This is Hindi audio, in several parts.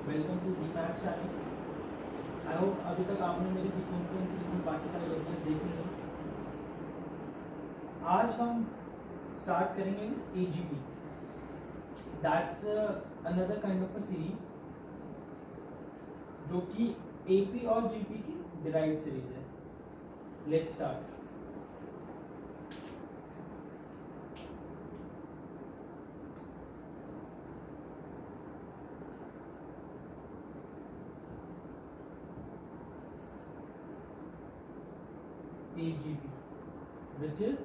Welcome to the maths channel. I hope अभी तक आपने मेरी सीक्वेंसिंग सीरीज में बाकी सारे लेक्चर्स देख लिए हैं। आज हम स्टार्ट करेंगे AGP, that's another kind of a series जो कि एपी और जीपी की डिराइव्ड सीरीज है। Let's start. AGP, which is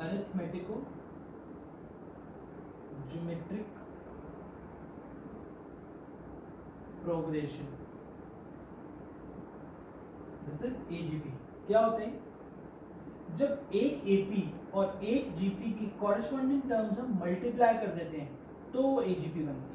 arithmetico-geometric progression. This is AGP. क्या होते हैं? जब एक AP और एक GP की कॉरेस्पॉन्डिंग टर्म्स हम मल्टीप्लाई कर देते हैं तो वो AGP बनती है।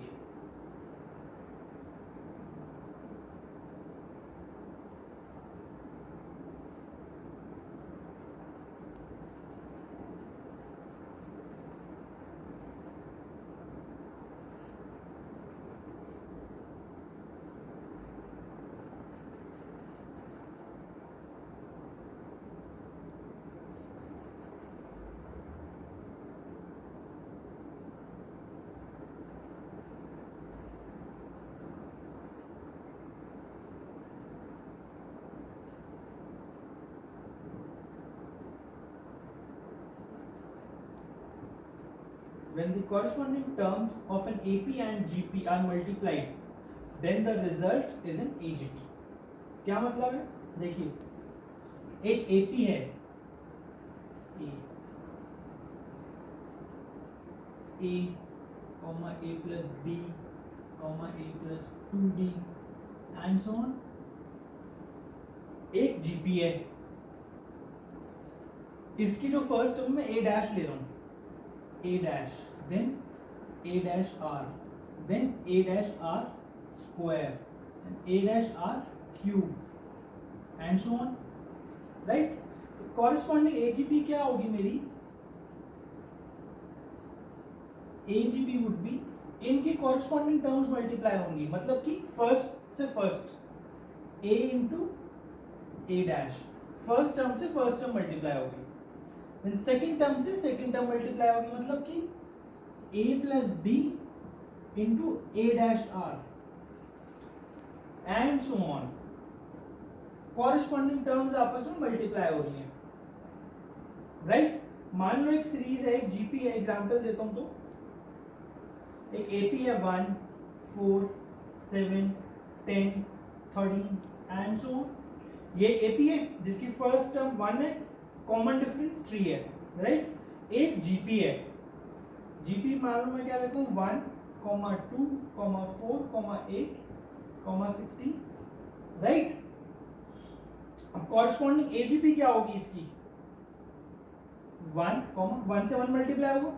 When the corresponding terms of an AP and GP are multiplied, then the result is an AGP. क्या मतलब है? देखिए, एक AP है, A, A plus B, A plus 2D and so on. एक GP है, इसकी जो फर्स्ट टर्म में A डैश ले रहा हूँ, A dash, then A dash R, then A dash R square, and A dash R cube, and so on, right? Corresponding AGP क्या होगी मेरी? AGP would be इनकी corresponding terms multiply होंगी, मतलब कि फर्स्ट से first A into A dash, first term से फर्स्ट टर्म मल्टीप्लाई होगी, देन सेकंड टर्म से सेकंड टर्म मल्टीप्लाई होगी, मतलब कि A plus D into A dash R and so on. Corresponding terms आपस में मल्टीप्लाई हो रही हैं, राइट? मान लो एक सीरीज है, एक जीपी है, एग्जांपल देता हूं तो एक एपी है 1, 4, 7, 10, 13 एंड सो ऑन। ये एपी है जिसकी फर्स्ट टर्म 1 है, कॉमन डिफरेंस 3 है, राइट? एक जीपी है, जीपी मान लो मैं क्या लेता हूँ 1, 2, 4, 8, 16, राइट? अब कॉरस्पॉन्डिंग एजीपी क्या होगी इसकी? 1 से 1 मल्टीप्लाई होगा,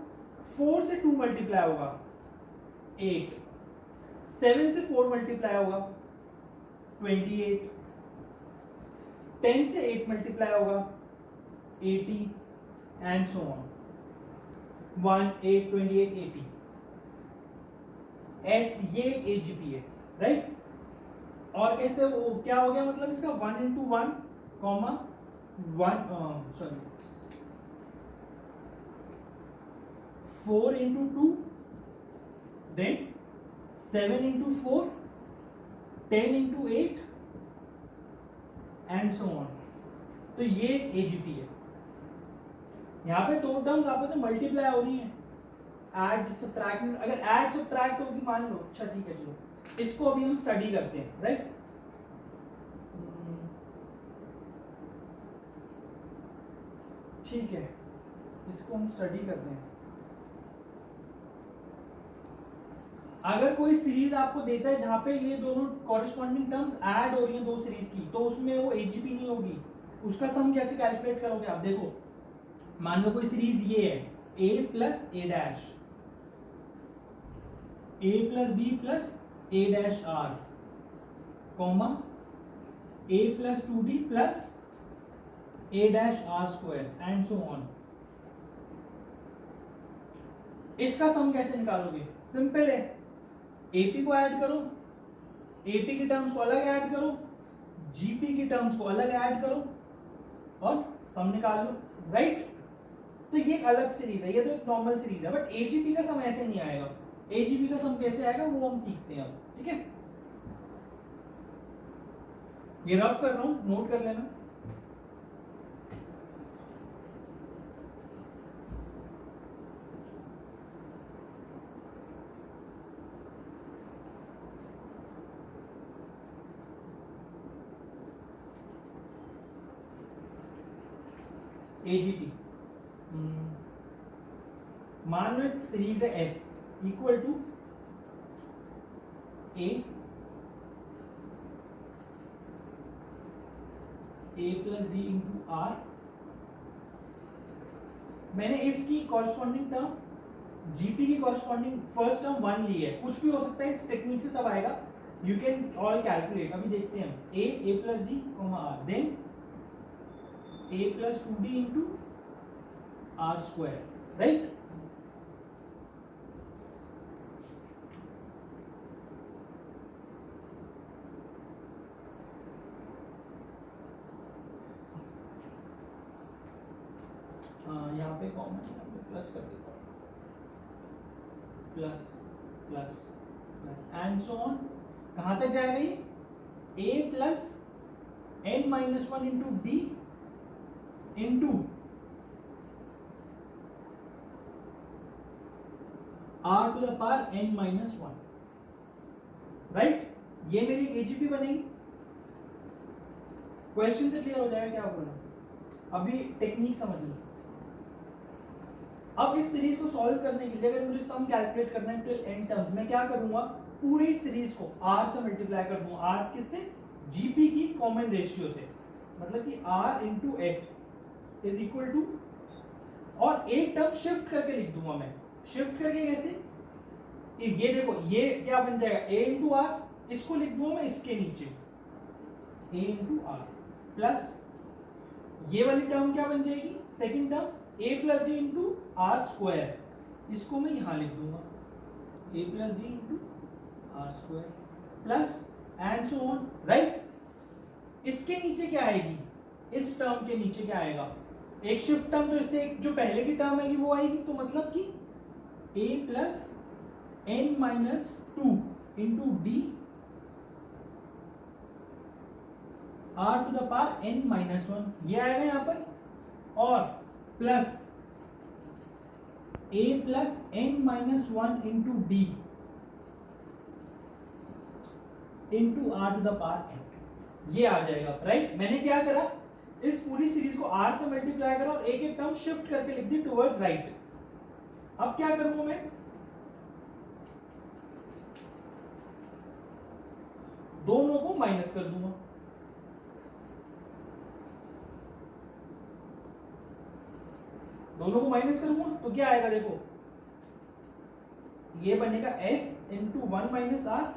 4 से 2 मल्टीप्लाई होगा 8, 7 से 4 मल्टीप्लाई होगा 28, 10 से 8 मल्टीप्लाई होगा 80 एंड सो ऑन, 1, 8, 28, 80 एस, ये एजीपी है, राइट? और कैसे वो क्या हो गया, मतलब इसका 1 into 1, 4 into 2, then 7 into 4, 10 into 8 and so on. तो ये एजीपी है। यहाँ पे दो टर्म्स आपस में मल्टीप्लाई हो रही हैं, ऐड सब्ट्रैक्ट। अगर ऐड सब्ट्रैक्ट होगी मान लो, अच्छा ठीक है, चलो इसको अभी हम स्टडी करते हैं, राइट? ठीक है, इसको हम स्टडी करते हैं। अगर कोई सीरीज आपको देता है जहां पे ये दोनों कॉरेस्पॉन्डिंग टर्म्स ऐड हो रही हैं दो सीरीज की, तो उसमें वो एजीपी नहीं होगी। उसका सम कैसे कैलकुलेट करोगे आप? देखो, मान लो कोई सीरीज ये है, a plus A dash, a plus B plus A dash R, comma a plus 2d plus a dash r square and so on. इसका सम कैसे निकालोगे? सिंपल है, एपी को ऐड करो, एपी की टर्म्स को अलग ऐड करो, जीपी की टर्म्स को अलग ऐड करो और सम निकाल लो, राइट? तो ये एक अलग सीरीज है, ये तो एक नॉर्मल सीरीज है, बट एजीपी का सम ऐसे नहीं आएगा। एजीपी का सम कैसे आएगा वो हम सीखते हैं अब, ठीक है? ये रब कर रहा हूं, नोट कर लेना। एजीपी मान लो एक सीरीज है S equal to A plus D into R. मैंने इसकी कॉरस्पॉन्डिंग टर्म जीपी की कॉरस्पॉन्डिंग फर्स्ट टर्म 1 ली है, कुछ भी हो सकता है, इस टेक्निक से सब आएगा, यू कैन ऑल कैलकुलेट। अभी देखते हैं हम a plus d r, then a plus 2d into are square, right? यहाँ पे कॉमन प्लस कर देता हूँ, plus plus plus and so on. कहाँ तक जाएगा ये? A plus N minus 1 into D into are to the power N minus 1, right? ये मेरी एजीपी बनेगी। क्वेश्चन से क्लियर हो जाएगा क्या बोला? अभी टेक्निक समझ लो। अब इस सीरीज को सॉल्व करने के लिए अगर मुझे सम कैलकुलेट करना है टिल एन टर्म्स, मैं क्या करूंगा? पूरी सीरीज को r से मल्टीप्लाई कर दूंगा। r किससे? जीपी की कॉमन रेशियो से, मतलब कि r into S is equal to, और एक टर्म शिफ्ट करके लिख दूंगा मैं। शिफ्ट करके कैसे? ये देखो, ये क्या बन जाएगा? a इंटू आर, इसको लिख दूंगा मैं इसके नीचे a इंटू आर, प्लस ये वाली टर्म क्या बन जाएगी? Second term a plus D into are square, इसको मैं यहां लिख दूंगा a plus D into are square, plus and so on, right? इसके नीचे क्या आएगी? इस टर्म के नीचे क्या आएगा? एक शिफ्ट टर्म, तो इससे जो पहले की टर्म आएगी वो आएगी, तो मतलब कि a plus N minus 2 into D R to the power N minus 1, ये आएगा यहाँ पर, और plus a plus N minus 1 into D into are to the power N, ये आ जाएगा, राइट? मैंने क्या करा? इस पूरी सीरीज को r से मल्टीप्लाई करा और एक एक टर्म शिफ्ट करके लिख दी टुवर्ड्स राइट। अब क्या करूंगा मैं? दोनों को माइनस कर दूंगा, दोनों को माइनस करूंगा तो क्या आएगा? देखो, ये बनेगा s into 1 minus R,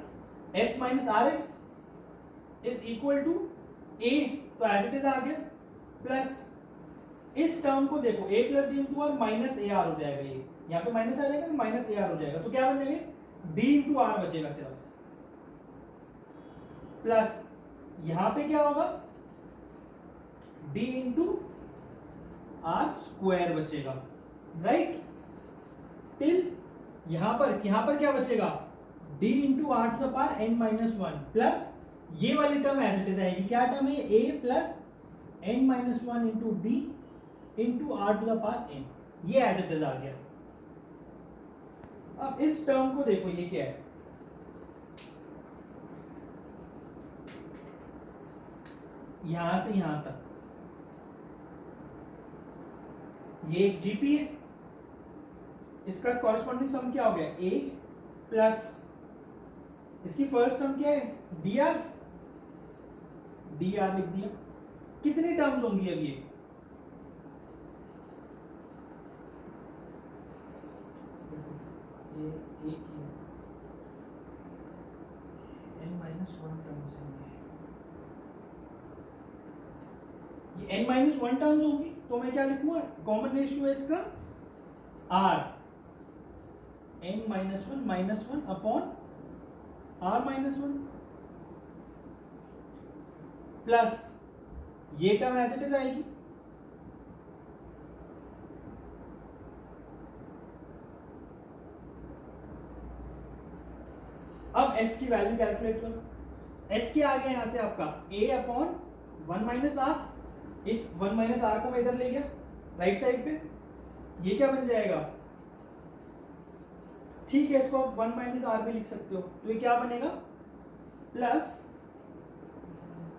s minus R S is equal to a, तो एज इट इज आ गया, प्लस इस टर्म को देखो a plus D into R minus A R हो जाएगा, ये यहाँ पे माइनस आ जाएगा, माइनस ए आर हो जाएगा, तो क्या बनेगा? d इंटू आर बचेगा सिर्फ, प्लस यहां पे क्या होगा? d इंटू आर स्क्वायर बचेगा, राइट? टिल यहां पर क्या बचेगा? d into are to the power N minus 1, plus ये वाली टर्म एज इट इज आएगी, क्या टर्म है? a plus N minus 1 into D into are to the power N, ये एज इट इज आ गया। अब इस टर्म को देखो, ये क्या है? यहां से यहां तक ये एक जीपी है, इसका कॉरेस्पॉन्डिंग सम क्या हो गया? a प्लस इसकी फर्स्ट टर्म क्या है? dr, dr लिख दिया। कितनी टर्म्स होंगी अब ये? एक ही n-1 टर्म्स होंगे, ये n-1 टर्म्स होंगी, तो मैं क्या लिखूंगा? कॉमन रेशियो है इसका r, n minus one upon r minus one plus ये टर्म एज इट इज आएगी, अब s की वैल्यू कैलकुलेट करो। s के आ गया यहां से आपका a upon one minus r, इस वन माइनस आर को मैं इधर ले गया राइट साइड पे, ये क्या बन जाएगा, ठीक है इसको आप वन माइनस आर भी लिख सकते हो, तो ये क्या बनेगा प्लस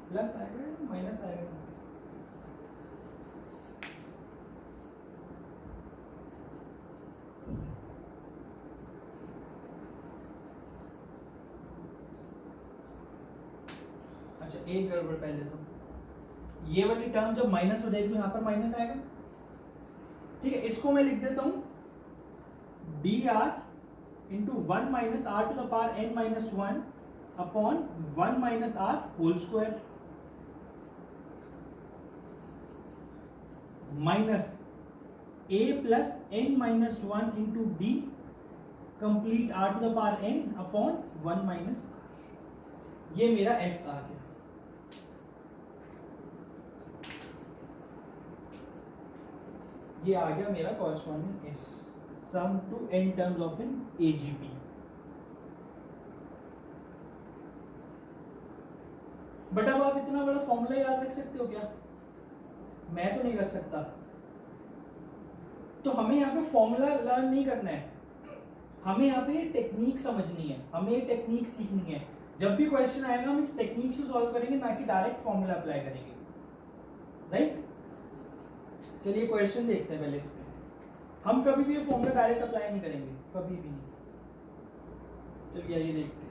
प्लस आएगा माइनस आएगा, अच्छा एक गड़बड़ पहले तो ये वाली टर्म जब माइनस हो जाएगी तो यहाँ पर माइनस आएगा, ठीक है इसको मैं लिख देता हूं d r into one minus r to the power N minus one upon one minus r whole square minus a plus N minus one into d complete r to the power n upon one minus r, ये मेरा एस आ गया। ये आ गया मेरा corresponding s, sum to n terms of an AGP. But अब आप इतना बड़ा फॉर्मूला याद रख सकते हो क्या? मैं तो नहीं रख सकता। तो हमें यहाँ पे फॉर्मूला लर्न नहीं करना है, हमें यहाँ पे टेक्निक समझनी है, हमें टेक्निक सीखनी है। जब भी क्वेश्चन आएगा हम इस टेक्निक से सॉल्व करेंगे, ना कि डायरेक्ट फॉर्मूला अप्लाई करेंगे, राइट? चलिए क्वेश्चन देखते हैं पहले इस पे। हम कभी भी ये फॉर्मूला डायरेक्ट अप्लाई नहीं करेंगे, कभी भी नहीं। चलिए ये देखते हैं।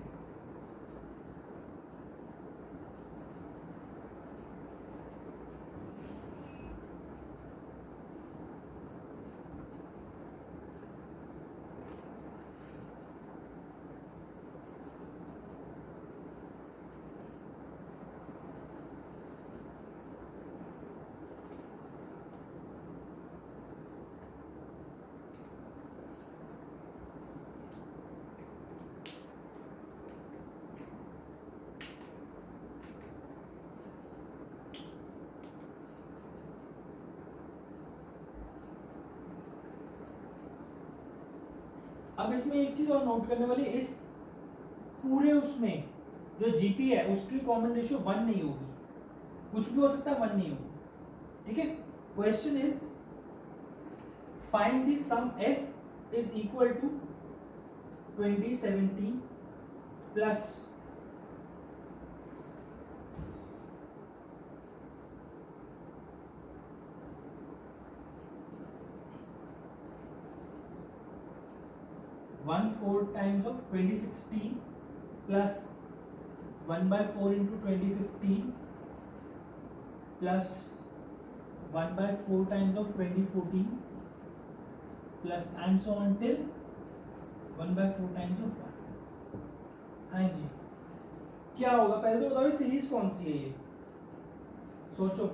अब इसमें एक चीज और नोट करने वाली, इस पूरे उसमें जो जीपी है उसकी कॉमन रेशियो 1 नहीं होगी, कुछ भी हो सकता है 1 नहीं होगी, ठीक है। Question is find the sum s is equal to 2017 plus 1/4 times of 2016 plus 1/4 into 2015 plus 1/4 times of 2014 plus and so on till 1/4 times of 1। हाँ जी, क्या होगा पहले तो बताओ सीरीज कौन सी है ये, सोचो।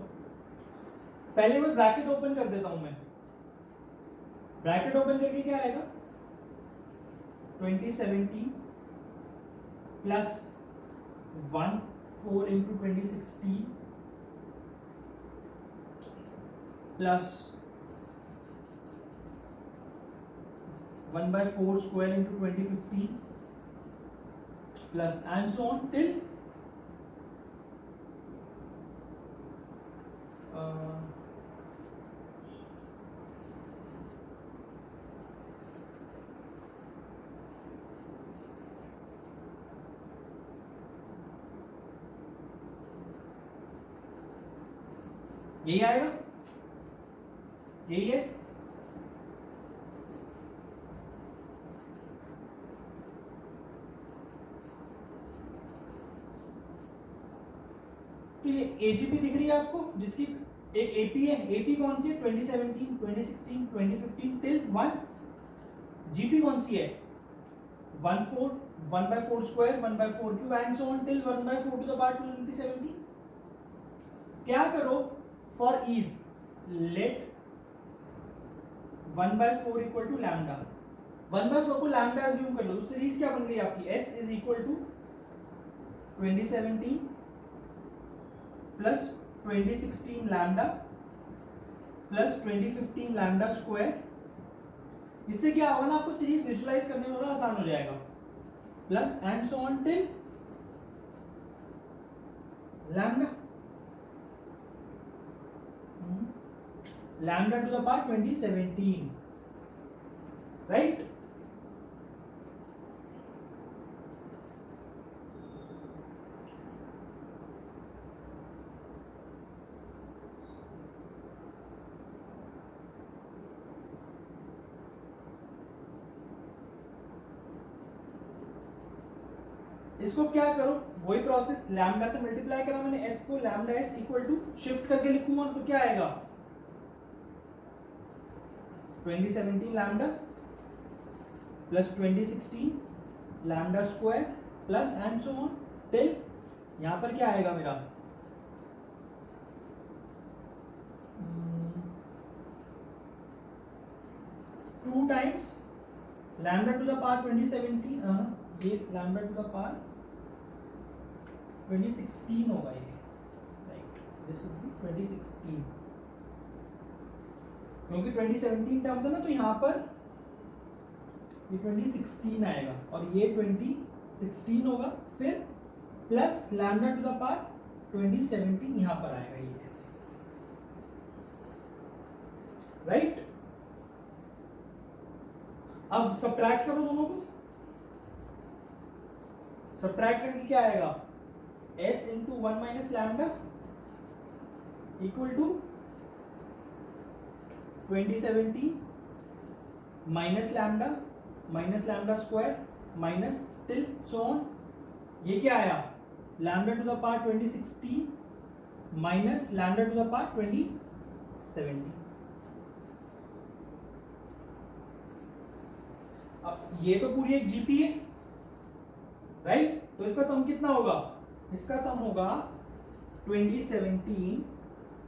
पहले मैं ब्रैकेट ओपन कर देता हूं, मैं ब्रैकेट ओपन करके क्या आएगा 2017 plus 1/4 into 2016 plus 1/4 square into 2015 plus and so on till यही आएगा, यही है। तो ये एजीपी दिख रही है आपको, जिसकी एक एपी है, एपी कौन सी है 2017, 2016, 2015 टिल 1। जीपी कौन सी है 1/4, 1/4 square, 1/4 cube and so on till 1/4 to the power 2017। क्या करो for is let 1/4 equal to lambda, 1/4 को लैम्डा अज्यूम कर लो, तो सीरीज क्या बन गई आपकी, S is equal to 2017 plus 2016 lambda plus 2015 lambda square. इससे क्या होगा ना, आपको सीरीज विजुलाइज करने में थोड़ा आसान हो जाएगा, plus and so on till lambda, lambda to the power 2017, right. इसको क्या करो, वही प्रोसेस, लैम्डा से मल्टीप्लाई करा मैंने s को, lambda s equal to shift करके लिखूंगा तो क्या आएगा 2017 lambda plus 2016 lambda square plus and so on till, यहां पर क्या आएगा मेरा 2 times lambda to the power 2017, ये लैम्डा टू द पावर 2016 होगा ये, राइट, दिस वुड बी 2016, क्योंकि 2017 टर्म्स है ना, तो यहाँ पर ये 2016 आएगा और ये 2016 होगा, फिर plus lambda to the power 2017 यहाँ पर आएगा, ये ऐसे, राइट। अब सब्ट्रैक्ट करो दोनों को, सब्ट्रैक्ट करके क्या आएगा, s into 1 minus lambda equal to 2017 minus lambda square minus till so on, ये क्या आया lambda to the power 2016 minus lambda to the power 2017। अब ये तो पूरी एक जीपी है, राइट, तो इसका सम कितना होगा, इसका सम होगा 2017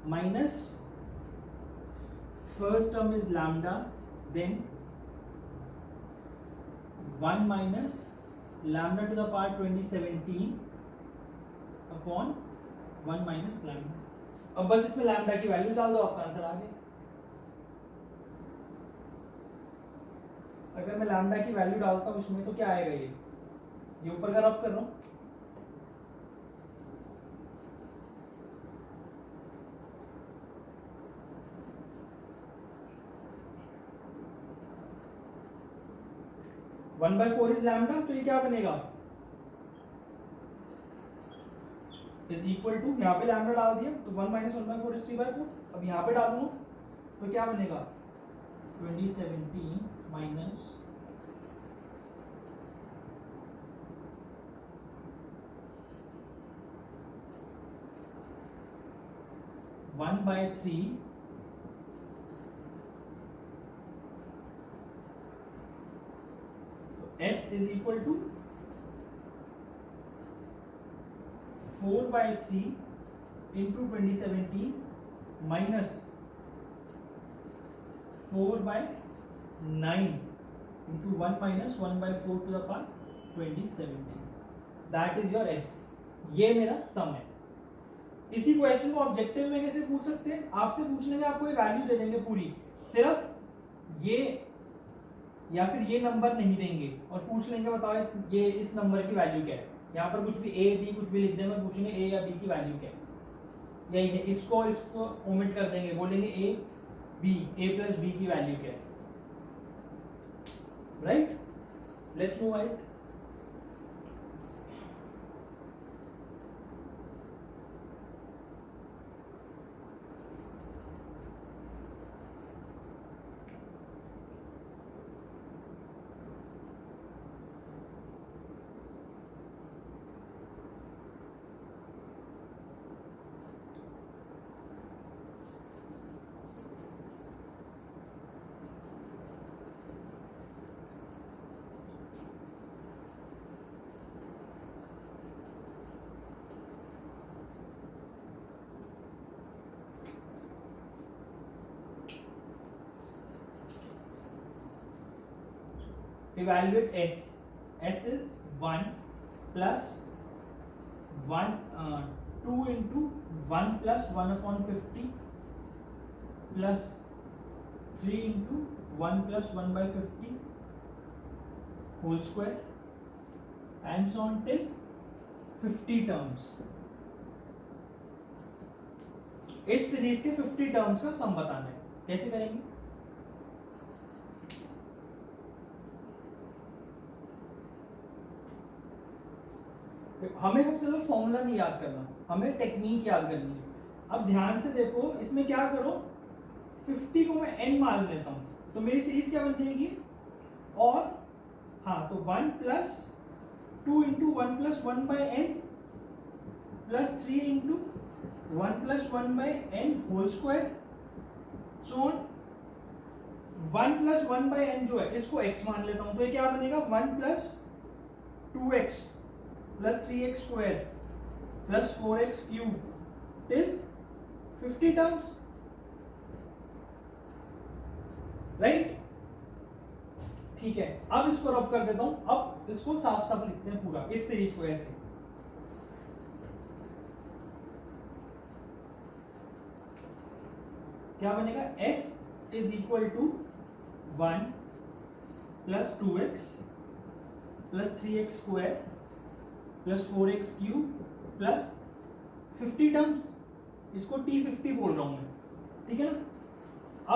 minus first term is lambda, then 1 minus lambda to the power 2017 upon 1 minus lambda. अब बस इसमें लैम्डा की वैल्यू डाल दो, आपका आंसर आ गया। अगर मैं लैम्डा की वैल्यू डालता हूं इसमें तो क्या आएगा, ये ऊपर का रब कर रहा हूं, one by four is lambda, तो ये क्या बनेगा इज इक्वल टू, यहाँ पे लैम्डा डाल दिया तो 1 माइनस 1/4 इज 3/4, अब यहाँ पे डालूंगा तो क्या बनेगा 2017 minus 1/3 S is equal to 4/3 into 2017 minus 4/9 into 1 minus 1/4 to the power 2017. That is your S. ये मेरा सम है। इसी क्वेश्चन को ऑब्जेक्टिव में कैसे पूछ सकते हैं, आपसे पूछने में आपको ये वैल्यू दे देंगे पूरी, सिर्फ ये या फिर ये नंबर नहीं देंगे और पूछ लेंगे बताओ इस नंबर की वैल्यू क्या है, यहाँ पर कुछ भी ए बी कुछ भी लिख देंगे, पूछेंगे ए या बी की वैल्यू क्या है, यही है, इसको ओमिट कर देंगे, बोलेंगे ए प्लस बी की वैल्यू क्या है, right. Let's move right. evaluate s. S is 1 plus 1 2 into 1 plus 1 upon 50 plus 3 into 1 plus 1 by 50 whole square and so on till 50 terms. इस सीरीज के 50 टर्म्स का सम बताना है. कैसे करेंगे? हमें सबसे पहले फॉर्मूला नहीं याद करना, हमें टेक्निक याद करनी है. अब ध्यान से देखो, इसमें क्या करो, 50 को मैं n मान लेता हूं, तो मेरी सीरीज क्या बन जाएगी? और हाँ, तो 1 plus 2 into 1 plus 1 by n plus 3 into 1 plus 1 by n whole square so on. 1 plus 1 by n जो है इसको x मान लेता हूं, तो ये क्या बनेगा? 1 plus 2x plus 3x square plus 4x cube till 50 terms. Right? ठीक है, अब इसको रब कर देता हूं. अब इसको साफ साफ लिखते हैं पूरा, इस सीरीज को ऐसे. क्या बनेगा? s is equal to 1 plus 2x plus 3x square plus 4x cube plus 50 terms. इसको t50 बोल रहा हूं मैं. ठीक है ना?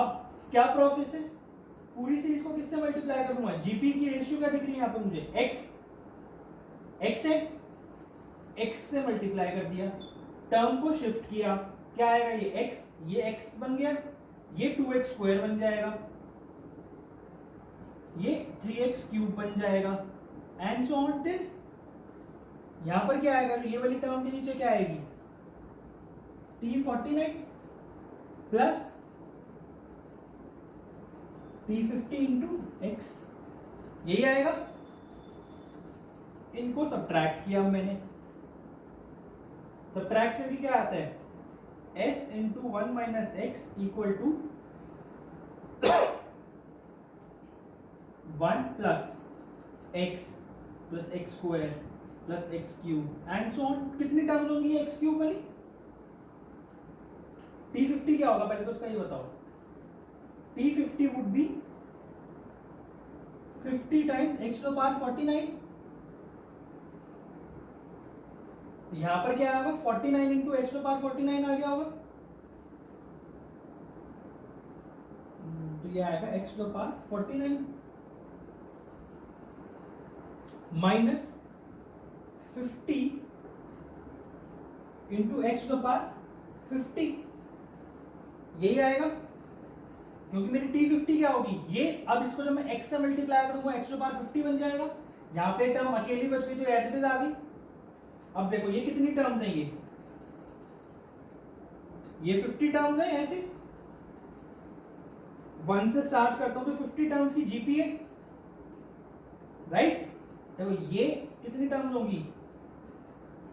अब क्या प्रोसेस है? पूरी सीरीज को किससे मल्टीप्लाई करूंगा? जीपी की रेशियो क्या दिख रही है यहाँ पे मुझे? x है, x से मल्टीप्लाई कर दिया, टर्म को शिफ्ट किया, क्या आएगा? ये x, ये x बन गया, ये 2x स्क्वायर बन जाएगा, ये 3x क्यूब बन जाएगा एंड सो ऑन टिल. यहां पर क्या आएगा? ये वाली टर्म के नीचे क्या आएगी? t49 plus t50 into x, यही आएगा. इनको सब्ट्रैक्ट किया मैंने. सब्ट्रैक्ट करके क्या आता है? s into 1 minus x equal to 1 plus x plus x square plus x cube and so on. कितनी टर्म्स होंगी एक्स क्यूब वाली? t50 क्या होगा पहले तो उसका ये बताओ. t50 would be 50 times x to the power 49. यहां पर क्या आएगा? 49 इंटू एक्स टू पावर 49 आ गया होगा. तो ये आएगा x to power 49 minus 50 into x to power 50, यही आएगा. क्योंकि मेरी t50 क्या होगी? ये. अब इसको जब मैं x से मल्टीप्लाई करूंगा x टू पावर 50 बन जाएगा. यहाँ पे टर्म अकेली बच गई तो एज इट इज आ गई. अब देखो ये कितनी टर्म्स हैं? ये 50 टर्म्स हैं. ऐसे 1 से स्टार्ट करता हूं तो 50 टर्म्स की जीपी है. राइट? देखो ये कितनी टर्म्स होंगी?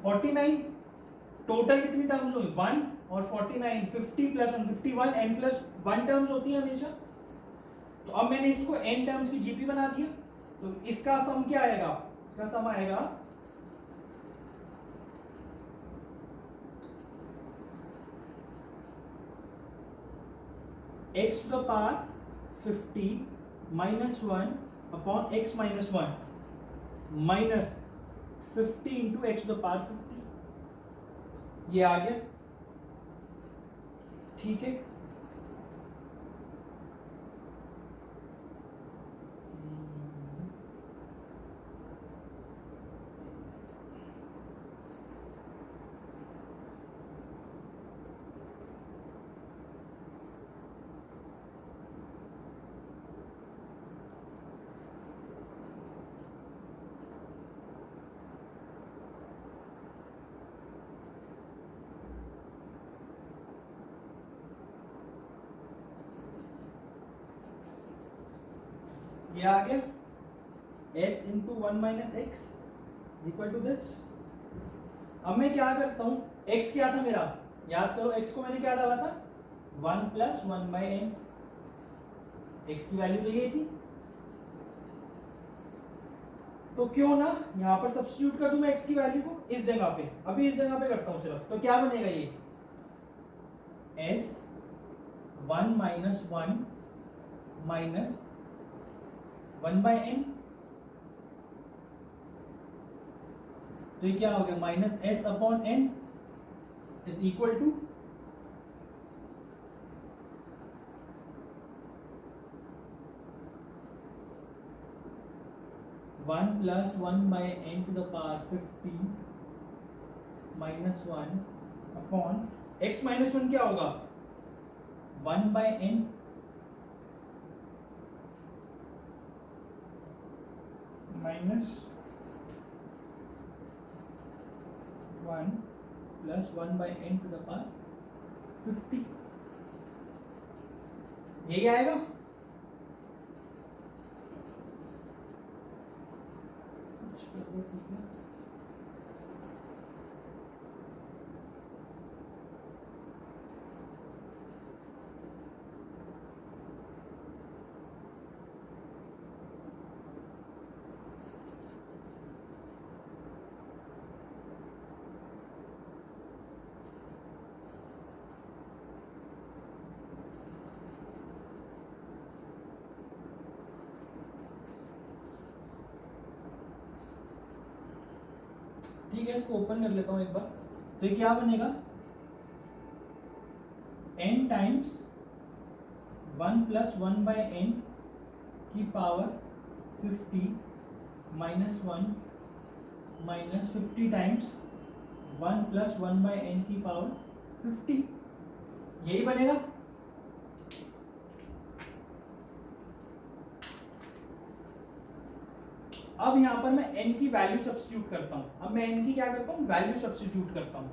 49. टोटल कितनी टर्म्स होंगी? 1 और 49, 50 प्लस 1 51, n प्लस 1 टर्म्स होती है हमेशा. तो अब मैंने इसको n टर्म्स की जीपी बना दिया. तो इसका सम क्या आएगा? इसका सम आएगा x to the power 50 minus 1 upon x minus 1 minus 50 into x to the power 50. ये आ गया. ठीक है. ये आ गया s into 1 minus x equal to this. अब मैं क्या करता हूं? x क्या था मेरा? याद करो, x को मैंने क्या डाला था? 1 प्लस 1 बाई एन. x की वैल्यू तो ये थी. तो क्यों ना यहाँ पर सब्स्टिट्यूट कर दूं मैं x की वैल्यू को इस जगह पे, अभी इस जगह पे करता हूँ सिर्फ, तो क्या बनेगा ये s 1 माइनस 1 माइनस 1/n, तो ये क्या हो गया minus s upon n is equal to 1 plus 1 by n to the power 50 minus 1 upon x minus 1 क्या होगा 1 by n minus 1 plus 1 by n to the power 50, यही आएगा। ठीक है, इसको ओपन कर लेता हूं एक बार, तो ये क्या बनेगा n times 1 plus 1 by n की power 50 minus 1 minus 50 times 1 plus 1 by n की पावर 50, यही बनेगा। अब यहां पर मैं n की वैल्यू सब्स्टिट्यूट करता हूं, अब मैं n की क्या करता हूं वैल्यू सब्स्टिट्यूट करता हूं,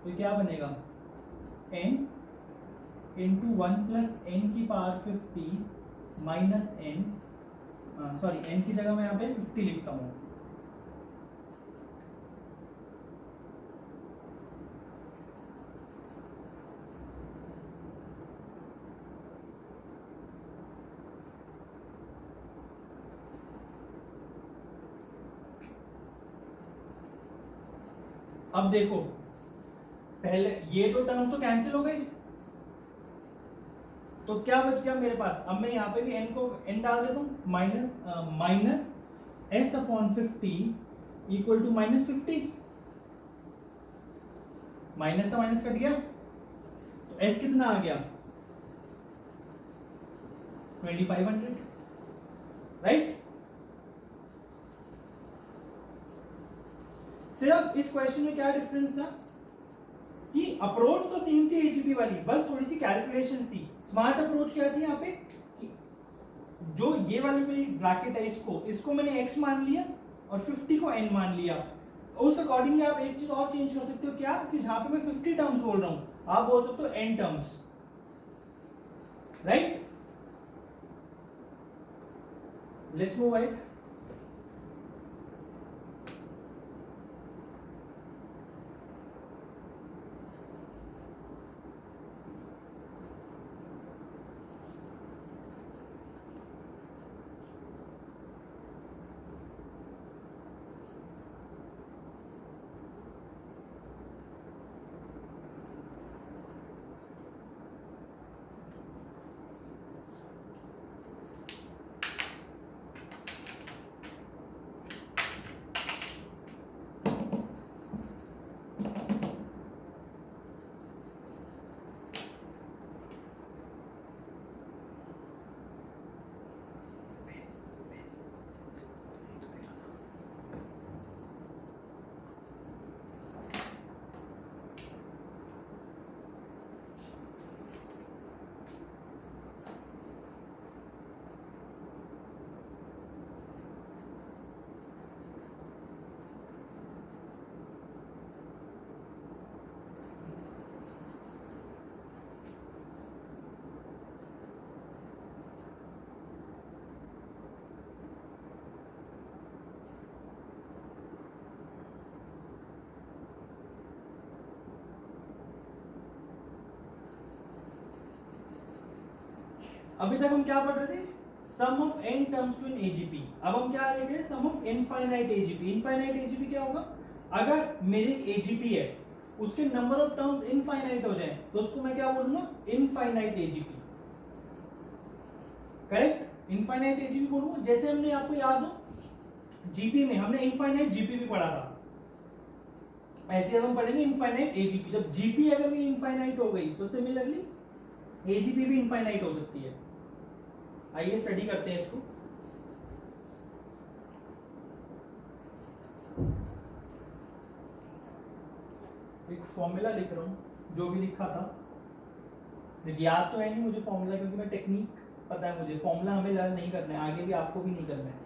तो क्या बनेगा n इंटू 1 प्लस n की power 50 minus n, sorry n की जगह मैं यहाँ पे 50 लिखता हूँ, अब देखो पहले ये दो टर्म तो कैंसिल हो गए, तो क्या बच गया मेरे पास, अब मैं यहाँ पे भी n को n डाल देता हूँ, minus s upon 50 equal to minus 50, minus से माइनस कट गया, तो s कितना आ गया 2500, राइट। सिर्फ इस क्वेश्चन में क्या डिफरेंस था कि अप्रोच तो सेम थी एजीपी वाली, बस थोड़ी सी कैलकुलेशंस थी। स्मार्ट अप्रोच क्या थी यहाँ पे कि जो ये वाली मेरी ब्रैकेट है इसको मैंने x मान लिया और 50 को n मान लिया, उस अकॉर्डिंगली आप एक चीज और चेंज कर सकते हो, क्या कि जहां पे मैं 50 टर्म्स बोल रहा हूं आप बोल सकते हो n terms, right. Let's move ahead. अभी तक हम क्या पढ़ रहे थे, sum of n terms to in AGP. अब हम क्या देख रहे हैं, sum of infinite AGP. Infinite AGP क्या होगा, अगर मेरी एजीपी है उसके नंबर ऑफ टर्म्स इनफाइनाइट हो जाए तो उसको मैं क्या बोलूंगा, infinite AGP. Correct, infinite AGP बोलूंगा। जैसे हमने, आपको याद हो जीपी में हमने इनफाइनाइट जीपी भी पढ़ा था, ऐसे हम पढ़ेंगे इनफाइनाइट एजीपी। जब जीपी अगर मेरी इनफाइनाइट हो गई तो सिमिलरली एजीपी भी इनफाइनाइट हो सकती है। आइए स्टडी करते हैं इसको। एक फॉर्मूला लिख रहा हूं, जो भी लिखा था याद तो है नहीं मुझे फॉर्मूला, क्योंकि मैं टेक्निक पता है मुझे, फॉर्मूला हमें लर्न नहीं करना है, आगे भी आपको भी नहीं करना है।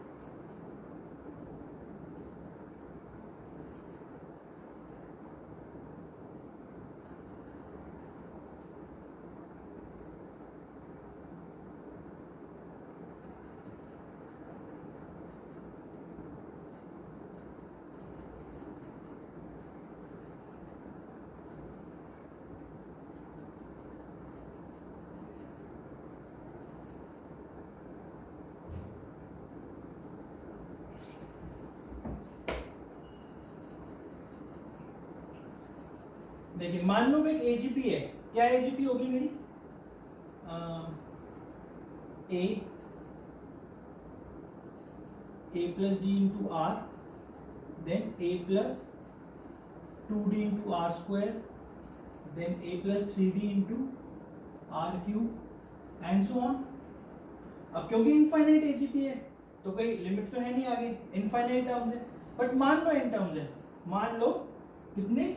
देखिए मान लो एक एजीपी है, क्या एजीपी होगी मेरी, a plus D into r, then a plus 2d into are square, then a plus 3d into r cube and so on. अब क्योंकि इनफाइनाइट एजीपी है तो कोई लिमिट तो है नहीं आगे, इनफाइनाइट टर्म्स है, बट मान लो एन टर्म्स है, मान लो कितने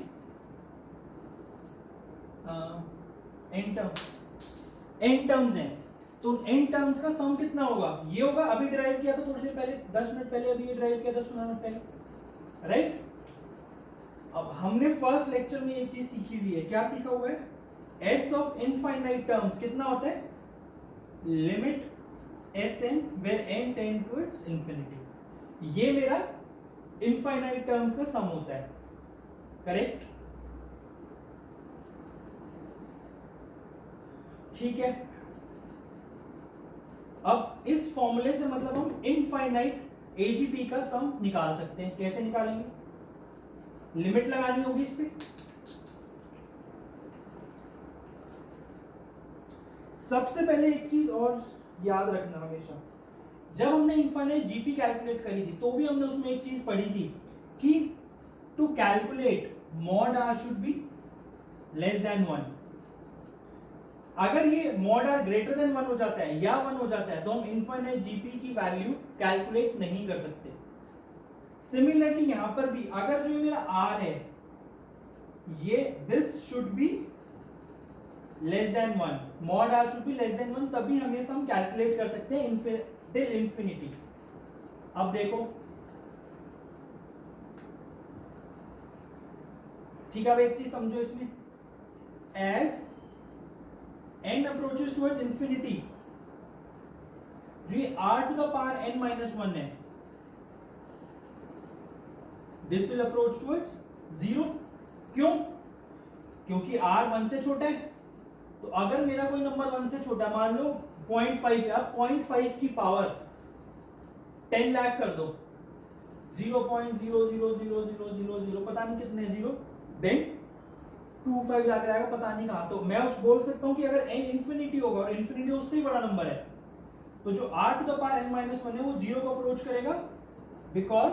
एन टर्म्स हैं, तो एन टर्म्स का सम कितना होगा, ये होगा। अभी ड्राइव किया था थोड़ी देर पहले, 10 मिनट पहले, अभी ये ड्राइव किया 10 मिनट पहले, राइट। अब हमने फर्स्ट लेक्चर में एक चीज सीखी हुई है, क्या सीखा हुआ है, एस ऑफ इनफाइनाइट टर्म्स कितना होता है, limit s n where n tend towards infinity. ये मेरा इनफाइनाइट टर्म्स का सम होता है, करेक्ट। ठीक है, अब इस फॉर्मूले से मतलब हम इनफाइनाइट एजीपी का सम निकाल सकते हैं। कैसे निकालेंगे, लिमिट लगानी होगी इस पे। सबसे पहले एक चीज और याद रखना हमेशा, जब हमने इनफाइनाइट जीपी कैलकुलेट करी थी तो भी हमने उसमें एक चीज पढ़ी थी कि to calculate mod r should be less than 1। अगर ये मॉड आर ग्रेटर देन 1 हो जाता है या 1 हो जाता है तो हम इनफाइनाइट जीपी की वैल्यू कैलकुलेट नहीं कर सकते। सिमिलरली यहां पर भी अगर जो मेरा आर है ये this should be less than 1, mod r should be less than 1, तभी हम ये सम कैलकुलेट कर सकते हैं टिल इंफिनिटी। अब देखो, ठीक है, अब एक चीज समझो इसमें, as n approaches towards infinity, जो ये r to the power n minus 1 है, this will approach towards 0। क्यों, क्योंकि r 1 से छोटा है, तो अगर मेरा कोई नंबर 1 से छोटा, मान लो 0.5 है, आप 0.5 की पावर 10 लाख कर दो, 0.00000 पता नहीं कितने जीरो, देन 25 जाकर आएगा पता नहीं कहां। तो मैं बोल सकता हूं कि अगर n इंफिनिटी होगा और इंफिनिटी उससे ही बड़ा नंबर है तो जो r to the power n minus 1 है वो 0 को अप्रोच करेगा, because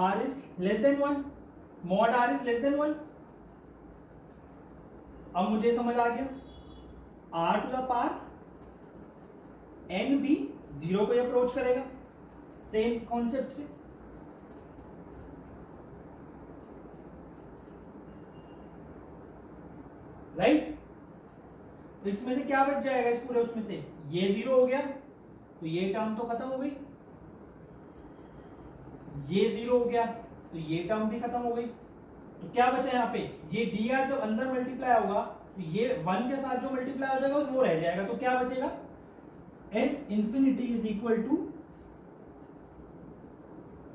r is less than 1, mod r is less than 1। अब मुझे समझ आ गया, r to the power n भी 0 को अप्रोच करेगा, सेम कॉन्सेप्ट से। राइट, तो इसमें से क्या बच जाएगा, इस पूरे उसमें से ये 0 हो गया तो ये टर्म तो खत्म हो गई, ये 0 हो गया तो ये टर्म भी खत्म हो गई, तो क्या बचा यहाँ पे, ये dr जब अंदर मल्टीप्लाई होगा तो ये 1 के साथ जो मल्टीप्लाई हो जाएगा वो रह जाएगा, तो क्या बचेगा, s infinity is equal to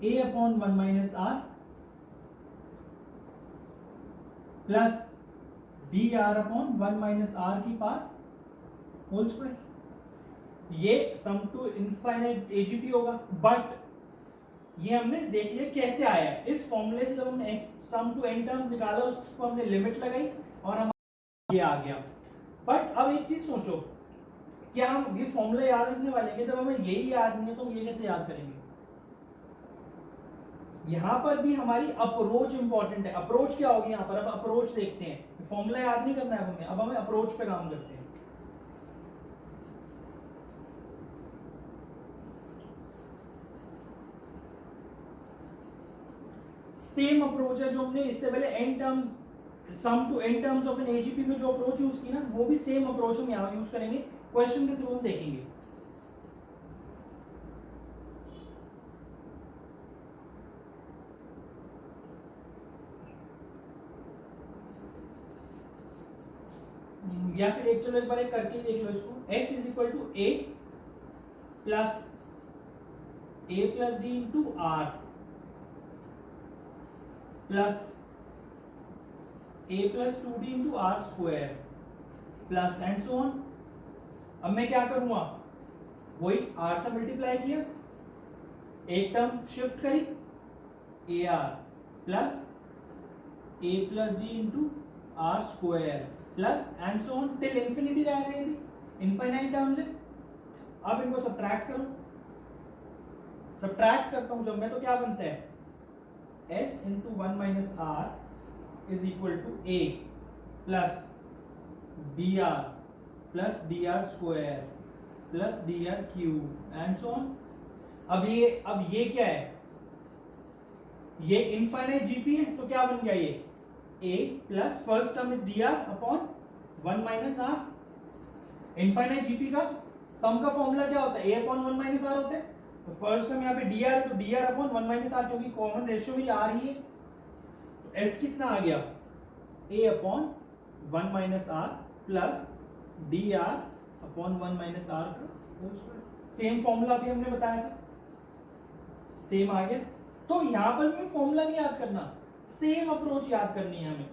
a upon 1 minus r plus d r upon 1 minus r की पावर होल स्क्वायर। ये सम टू इनफाइनाइट एजीपी होगा, बट ये हमने देख लिया कैसे आया है। इस फॉर्मूले से जब हमने सम टू एन टर्म्स निकाला उसको हमने लिमिट लगाई और हम ये आ गया। बट अब एक चीज सोचो, क्या हम ये फॉर्मूला याद रखने वाले हैं? जब हमें यही याद नहीं है तो हम ये कैसे याद करेंगे? यहां पर भी हमारी अप्रोच इंपॉर्टेंट है। अप्रोच क्या होगी यहां पर? अब अप्रोच देखते हैं, फॉर्मूला याद नहीं करना है हमें, अब हमें अप्रोच पे काम करते हैं। सेम अप्रोच है जो हमने इससे पहले n terms sum to n terms of an AGP में जो अप्रोच यूज की ना, वो भी सेम अप्रोच हम यहां यूज करेंगे। क्वेश्चन के थ्रू हम देखेंगे। या फिर एक चलो एक बार एक करके देख लो इसको। S is equal to A plus D into r plus a plus 2d into are square plus and so on. अब मैं क्या करूंगा, वही r से मल्टीप्लाई किया, एक टर्म शिफ्ट करी ar plus a plus D into are square plus and so on till infinity रहेगा। ये इनफाइनाइट टर्म्स है। अब इनको सब्ट्रैक्ट करो, सब्ट्रैक्ट करता हूं जब मैं तो क्या बनता है s into 1 minus r is equal to a plus d r square plus d r cube and so on. अब ये क्या है? ये इनफाइनाइट जीपी है, तो क्या बन गया ये a plus first term is d r upon 1 minus r. Infinite GP का सम का फॉर्मूला क्या होता है? a अपॉन 1 माइनस आर होता है। तो फर्स्ट टर्म यहाँ पे डी आर है, तो d r upon 1 minus r, क्योंकि कॉमन रेशियो भी आर ही है। तो s कितना आ गया? a upon 1 minus r plus d r upon 1 minus r का सेम फॉर्मूला भी हमने बताया था, सेम आ गया। तो यहां पर भी फॉर्मूला नहीं याद करना, सेम अप्रोच याद करनी है हमें।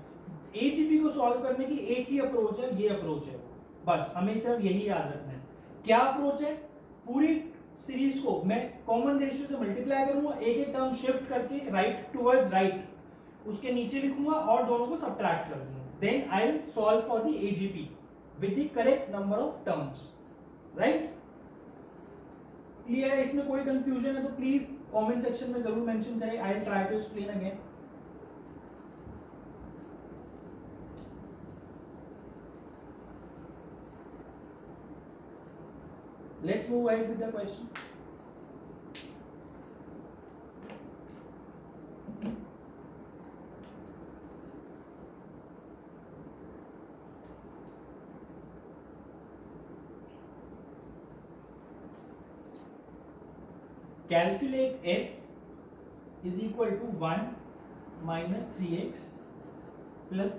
एजीपी को सॉल्व करने की एक ही अप्रोच है, ये अप्रोच है, बस हमें सिर्फ यही याद रखना है। क्या अप्रोच है? पूरी सीरीज को मैं कॉमन रेशियो से मल्टीप्लाई करूंगा, एक एक टर्म शिफ्ट करके राइट टुवर्ड्स राइट उसके नीचे लिखूंगा और दोनों को सब्ट्रैक्ट कर दूंगा। Then I will solve for the AGP with the correct number of terms. Right? Clear है? इसमें कोई कंफ्यूजन है तो प्लीज कमेंट सेक्शन में जरूर मेंशन करें। I will try to explain again. Let's move ahead with the question. Calculate s is equal to 1 minus 3x plus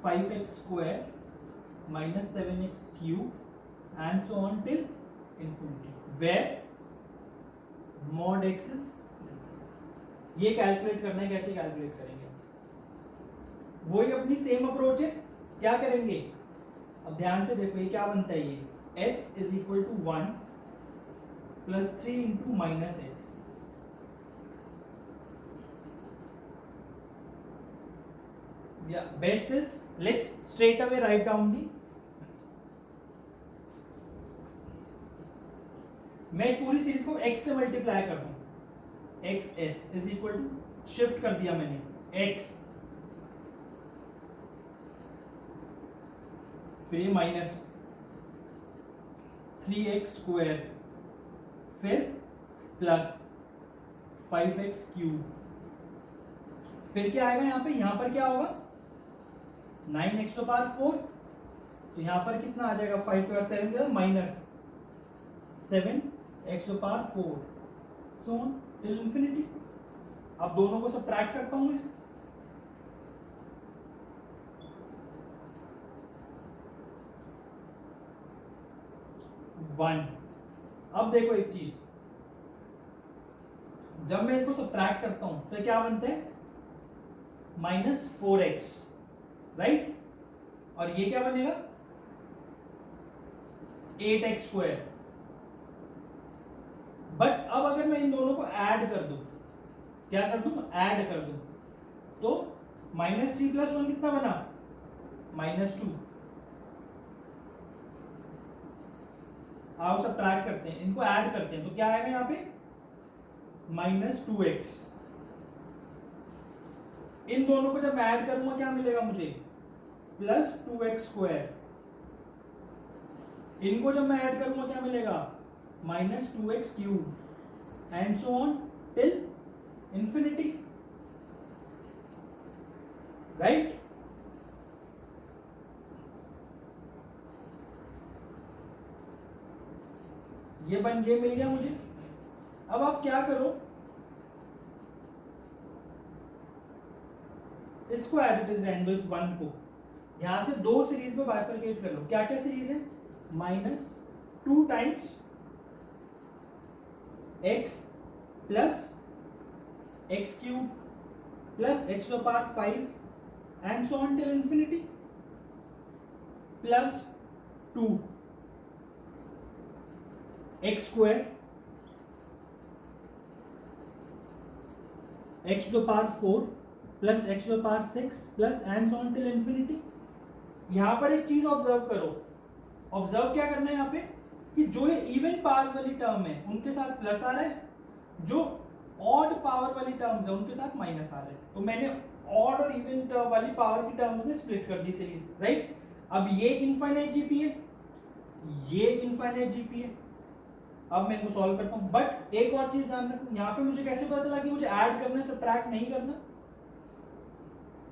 5x square minus 7x cube and so on till infinity, where mod x is। ये कैलकुलेट करना है, कैसे कैलकुलेट करेंगे? वही अपनी सेम अप्रोच है। क्या करेंगे? अब ध्यान से देखो, ये क्या बनता है? ये s is equal to 1 plus 3 into minus x. Best is let's straight away write down the. मैं इस पूरी सीरीज को x से मल्टीप्लाई कर दूं, x s is equal to shift कर दिया मैंने x, फिर ये माइनस 3x स्क्वायर, फिर प्लस 5x क्यूब, फिर क्या आएगा यहाँ पे? यहाँ पर क्या होगा? 9x to power 4, तो यहाँ पर कितना आ जाएगा? 5 के बाद 7 के बाद minus 7x to power 4 so on till infinity. अब दोनों को सब्ट्रैक्ट करता हूं मैं, वन। अब देखो एक चीज, जब मैं इसको सब्ट्रैक्ट करता हूं तो क्या बनता है? Minus 4x, right? और ये क्या बनेगा? 8x²। बट अब अगर मैं इन दोनों को ऐड कर दूं, क्या कर दूं, ऐड कर दूं, तो -3 + 1 कितना बना, -2। आओ सब्ट्रैक्ट करते हैं, इनको ऐड करते हैं, तो क्या आएगा यहाँ पे -2x। इन दोनों को जब मैं ऐड करूंगा क्या मिलेगा मुझे, +2x²। इनको जब मैं ऐड करूंगा क्या मिलेगा, -2x³ and so on till infinity, right. ये मिल गया मुझे। अब आप क्या करो, इसको एज इट इज रहने दो, इस 1 को यहां से 2 सीरीज में बाइफरकेट कर लो। क्या क्या सीरीज है, -2 times x plus x³ plus x⁵ and so on till infinity, +2 x² x⁴ plus x⁵ plus and so on till infinity. यहां पर एक चीज ऑब्जर्व करो, ऑब्जर्व क्या करना है यहाँ पे कि जो ये इवन पावर्स वाली टर्म है उनके साथ प्लस आ रहा है, जो ऑड पावर वाली टर्म्स है उनके साथ माइनस आ रहा है। तो मैंने ऑड और इवन वाली पावर की टर्म्स में स्प्लिट कर दी सीरीज, राइट। अब ये इनफाइनाइट जीपी है, ये इनफाइनाइट जीपी है। अब मैं इनको सॉल्व करता हूं, बट एक और चीज ध्यान रखो, यहाँ पे मुझे कैसे पता चला कि मुझे ऐड करना है, सब्ट्रैक्ट नहीं करना,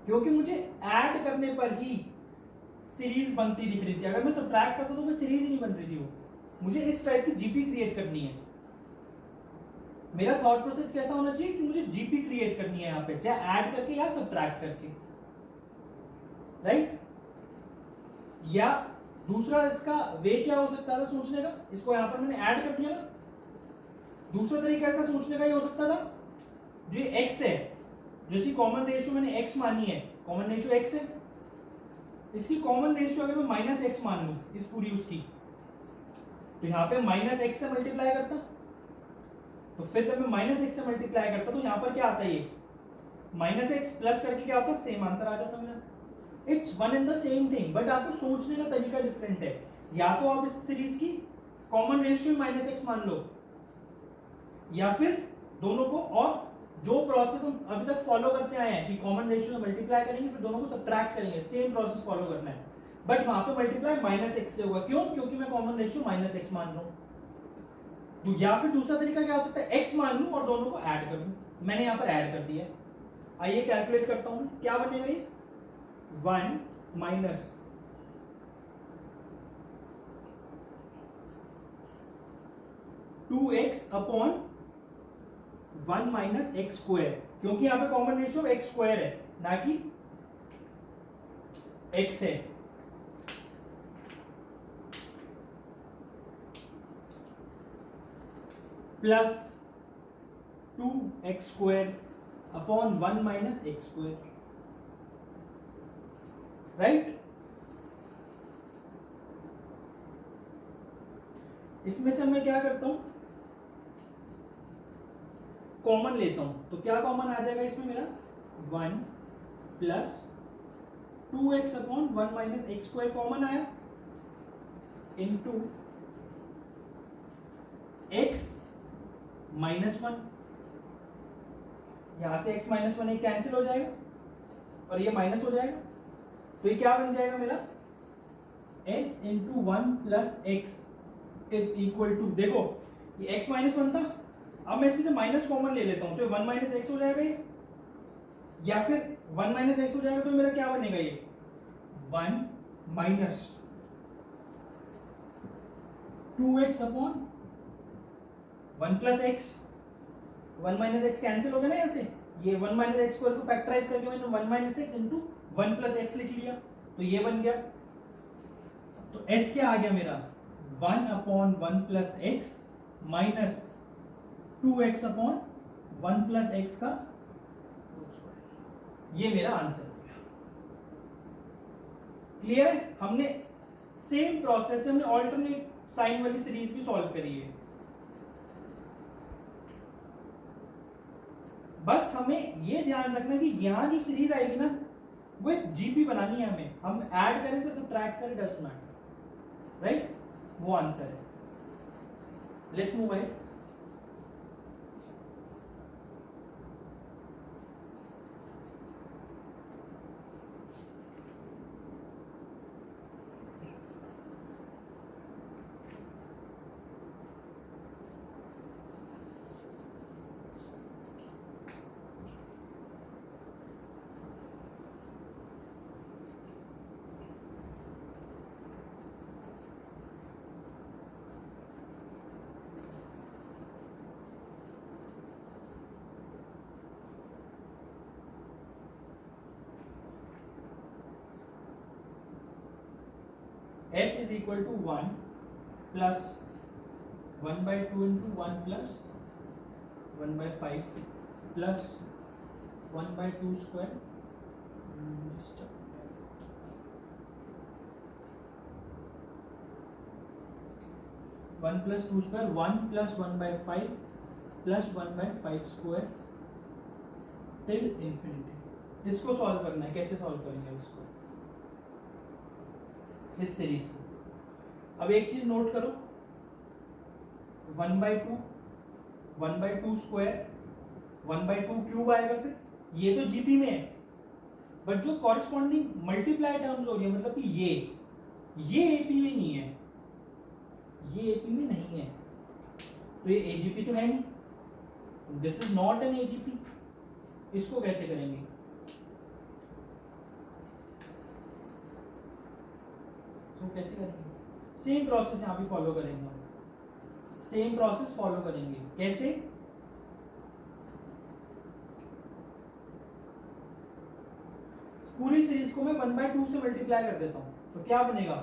क्योंकि मुझे ऐड करने पर ही सीरीज बनती दिख रही थी। अगर मैं सब्ट्रैक्ट करता तो सीरीज ही नहीं बन रही थी वो। मुझे इस टाइप की जीपी क्रिएट करनी है। मेरा थॉट प्रोसेस कैसा होना चाहिए कि मुझे जीपी क्रिएट करनी है यहाँ पे, चाहे ऐड करके या सब्ट्रैक्ट करके, राइट। या दूसरा इसका वे क्या हो सकता था सोचने का, इसको यहां पर मैंने ऐड कर दिया ना। दूसरा तरीका का सोचने का ये हो सकता था, जो x है, जो इसकी कॉमन रेशियो मैंने x मानी है, कॉमन रेशियो x है, इसकी कॉमन रेशियो अगर मैं -x मान लूं इस पूरी उसकी, तो यहाँ पे -x से मल्टीप्लाई करता, तो फिर जब मैं -x से मल्टीप्लाई करता तो यहाँ पर क्या आता है, ये -x प्लस करके क्या होता, सेम आंसर आ जाता मेरा। It's one and the same thing, but आपको सोचने का तरीका डिफरेंट है। या तो आप इस सीरीज की कॉमन रेशियो -x मान लो, या फिर दोनों को, और जो प्रोसेस हम अभी तक फॉलो करते आए हैं कि कॉमन रेशियो मल्टीप्लाई करेंगे फिर दोनों को सब्ट्रैक्ट करेंगे, सेम प्रोसेस फॉलो करना है। बट वहां पे मल्टीप्लाई -x से हुआ, क्यों, क्योंकि मैं कॉमन रेशियो -x मान रहा हूं। तो या फिर दूसरा तरीका क्या हो सकता है, x मान लूं और दोनों को ऐड कर दूं। मैंने यहाँ पर ऐड कर दिया। आइए कैलकुलेट करता हूं, क्या बनेगा ये, 1 minus 2x upon 1 minus x², क्योंकि यहां पे कॉमन रेशियो x² है ना कि x है, plus 2x² upon 1 minus x², right. इसमें से मैं क्या करता हूं, कॉमन लेता हूं, तो क्या कॉमन आ जाएगा इसमें मेरा, 1 plus 2x upon 1 minus x² common आया, इंटू x -1, यहां से x -1 एक कैंसिल हो जाएगा और ये माइनस हो जाएगा, तो ये क्या बन जाएगा मेरा, s into 1 plus x is equal to, देखो ये x -1 था, अब मैं इसमें से माइनस कॉमन ले लेता हूं, तो 1 माइनस एक्स हो जाएगा ये, या फिर 1 माइनस एक्स हो जाएगा, तो मेरा क्या बनेगा ये, 1 minus 2x upon 1 plus x, 1 minus x cancel हो गया ना यहाँ से, ये 1 माइनस एक्स स्क्वायर को फैक्टराइज करके मैंने 1 minus x into 1 plus x लिख लिया, तो ये बन गया। तो s क्या आ गया मेरा, 1 upon 1 plus x minus 2x upon 1 plus x का होल स्क्वायर, ये मेरा आंसर हो गया। क्लियर है, हमने सेम प्रोसेस से हमने ऑल्टरनेट साइन वाली सीरीज भी सॉल्व करी है। बस हमें ये ध्यान रखना कि यहाँ जो सीरीज आएगी ना वो एक जीपी बनानी है हमें, हम ऐड करें या सब्ट्रैक्ट करें डजंट मैटर, राइट? वो आंसर है। Let's move ahead. S is equal to 1 plus 1 by 2 into 1 plus 1 by 5 plus 1 by 2 square, just a minute. 1 plus 2 square, 1 plus 1 by 5 plus 1 by 5 square till infinity। इसको सॉल्व करना है, कैसे सॉल्व करेंगे इसको, इस सीरीज को। अब एक चीज नोट करो, 1 by 2, 1 by 2 square, 1 by 2 cube आएगा। फिर ये तो जीपी में है, बट जो कॉरेस्पॉन्डिंग मल्टीप्लाई टर्म्स हो रही है, मतलब कि ये एपी में नहीं है, ये एपी में नहीं है, तो ये एजीपी तो है नहीं, this is not an AGP. इसको कैसे करेंगे? तो कैसे करेंगे? सेम प्रोसेस यहाँ पे फॉलो करेंगे, सेम प्रोसेस फॉलो करेंगे। कैसे? पूरी सीरीज को मैं 1 by 2 से मल्टीप्लाई कर देता हूं, तो क्या बनेगा?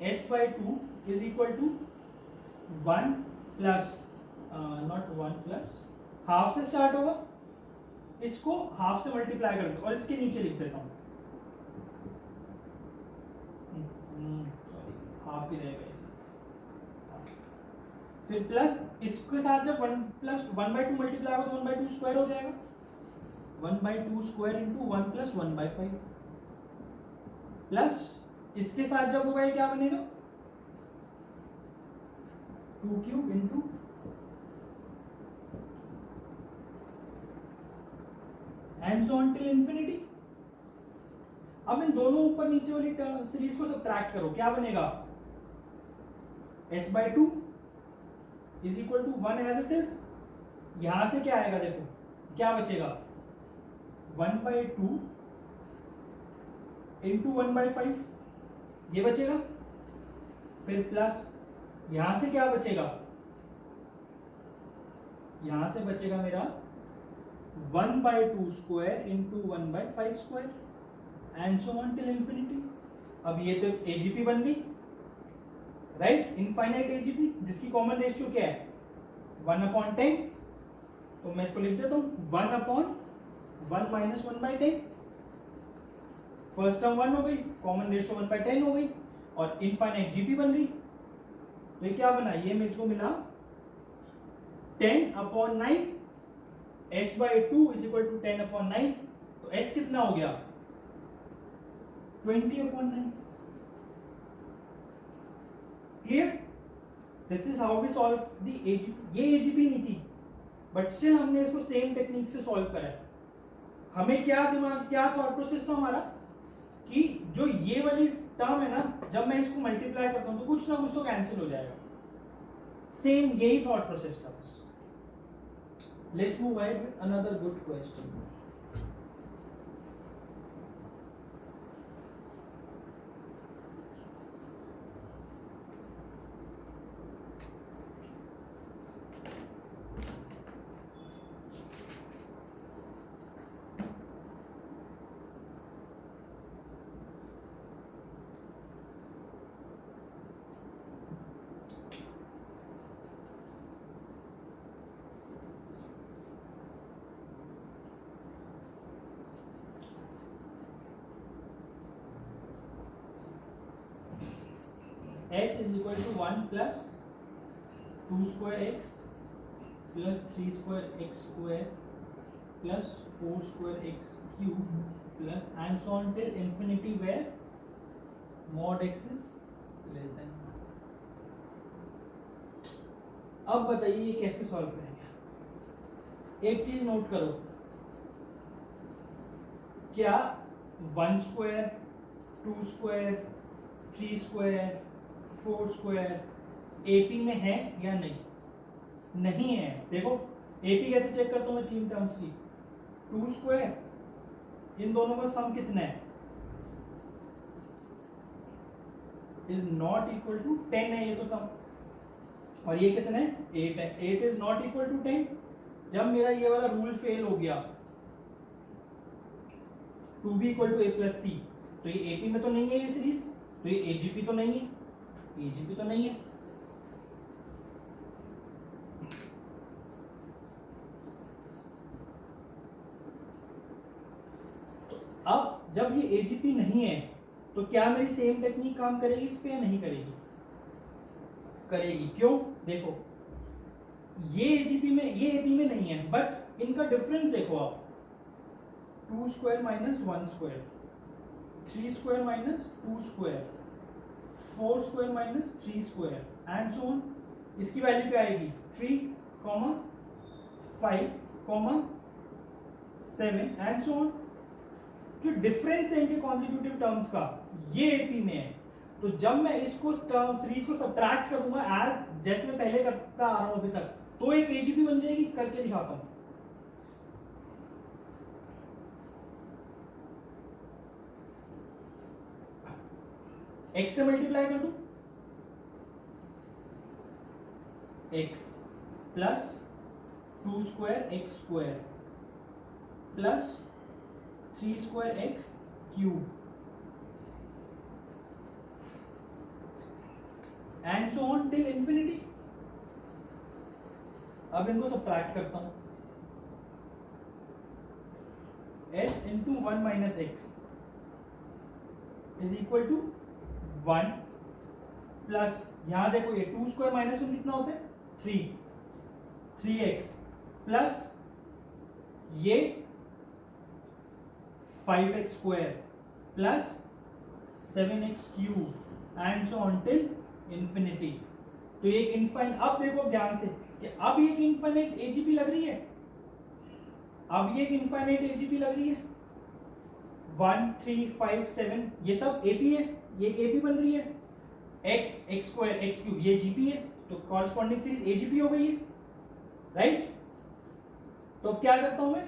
s by 2 is equal to 1 plus not 1 plus half से स्टार्ट होगा, इसको हाफ से मल्टीप्लाई कर दो और इसके नीचे लिख देता हूं, सॉरी हाफ ही रहेगा ऐसा। फिर प्लस इसके साथ जब 1 प्लस 1 by 2 मल्टीप्लाई होगा तो 1 by 2 स्क्वायर हो जाएगा, 1 by 2 square into 1 plus 1 by 5 plus इसके साथ जब होगा ये क्या बनेगा? 2 cube into and so on till infinity. अब इन दोनों ऊपर नीचे वाली सीरीज को सब्ट्रैक्ट करो, क्या बनेगा? s by 2 is equal to 1 as it is. यहां से क्या आएगा? देखो क्या बचेगा? 1 by 2 इंटू 1 by 5 ये बचेगा। फिर प्लस यहां से क्या बचेगा? यहां से बचेगा मेरा 1 by 2 square into 1 by 5 square and so on till infinity. अब ये तो एजीपी बन गई, राइट? इनफाइनाइट एजीपी जिसकी कॉमन रेशियो क्या है? 1/10। तो मैं इसको लिख देता हूं 1/1 माइनस 1/10। फर्स्ट टर्म 1 हो गई, कॉमन रेशियो 1/10 हो गई और इनफाइनाइट जीपी बन गई। तो ये क्या बना? ये मेरे को मिला 10/9। s by 2 is equal to 10/9। तो s कितना हो गया? 20/9। Clear? This is how we solve the AGP. ये एजीपी नहीं थी, बट स्टिल हमने इसको सेम टेक्निक से सॉल्व करा है। हमें क्या दिमाग, क्या थॉट प्रोसेस था हमारा कि जो ये वाली टर्म है ना, जब मैं इसको मल्टीप्लाई करता हूं तो कुछ ना कुछ तो कैंसिल हो जाएगा। सेम यही थॉट प्रोसेस था बस। Let's move ahead with another good question. S is equal to 1 plus 2 square x plus 3 square x square plus 4 square x cube plus and so on till infinity where mod x is less than 1. अब बताइए ये कैसे सॉल्व करेंगे? एक चीज नोट करो, क्या 1 square 2 square 3 square 4 square AP में है या नहीं? नहीं है। देखो एपी कैसे चेक करता हूं मैं तीन टर्म्स की। 2 स्क्वायर, इन दोनों का सम कितना है? इज नॉट इक्वल टू 10 है ये तो सम, और ये कितना है? 8 है। 8 इज नॉट इक्वल टू 10। जब मेरा ये वाला रूल फेल हो गया 2b equal to a plus c, तो ये एपी में तो नहीं है ये सीरीज, तो ये एजीपी तो नहीं है, एजीपी तो नहीं है। तो अब जब ये एजीपी नहीं है तो क्या मेरी सेम टेक्निक काम करेगी इस पे या नहीं करेगी? करेगी। क्यों? देखो ये एजीपी में, ये एपी में नहीं है, बट इनका डिफरेंस देखो आप, 2 square minus 1 square, 3 square minus 2 square, 4 square minus 3 square and so on. इसकी वैल्यू क्या आएगी? 3, 5, 7 एंड सो ऑन। जो डिफरेंस है इनके कॉन्जिक्यूटिव टर्म्स का, ये एपी में है। तो जब मैं इसको सीरीज को सब्ट्रैक्ट करूंगा एज जैसे मैं पहले करता आ रहा हूं अभी तक, तो एक एजीपी बन जाएगी। करके दिखाता हूं। x से मल्टीप्लाई कर दू, x plus 2 square x square plus 3 square x cube and so on till infinity. अब इनको सब्ट्रैक्ट करता हूं, s into 1 minus x is equal to 1 plus, यहां देखो ये 2 स्क्वायर माइनस 1 कितना होता है? 3x प्लस ये 5x square plus 7x cube and so on till infinity. तो ये इनफाइनाइट, अब देखो ध्यान से कि अब ये इनफाइनाइट एजीपी लग रही है, अब ये इनफाइनाइट एजीपी लग रही है। 1, 3, 5, 7 ये सब एपी है, ये एपी बन रही है। एक्स स्क्वायर एक्स क्यूब ये जीपी है, तो कॉरस्पॉन्डिंग सीरीज एजीपी हो गई है, राइट? तो अब क्या करता हूं मैं?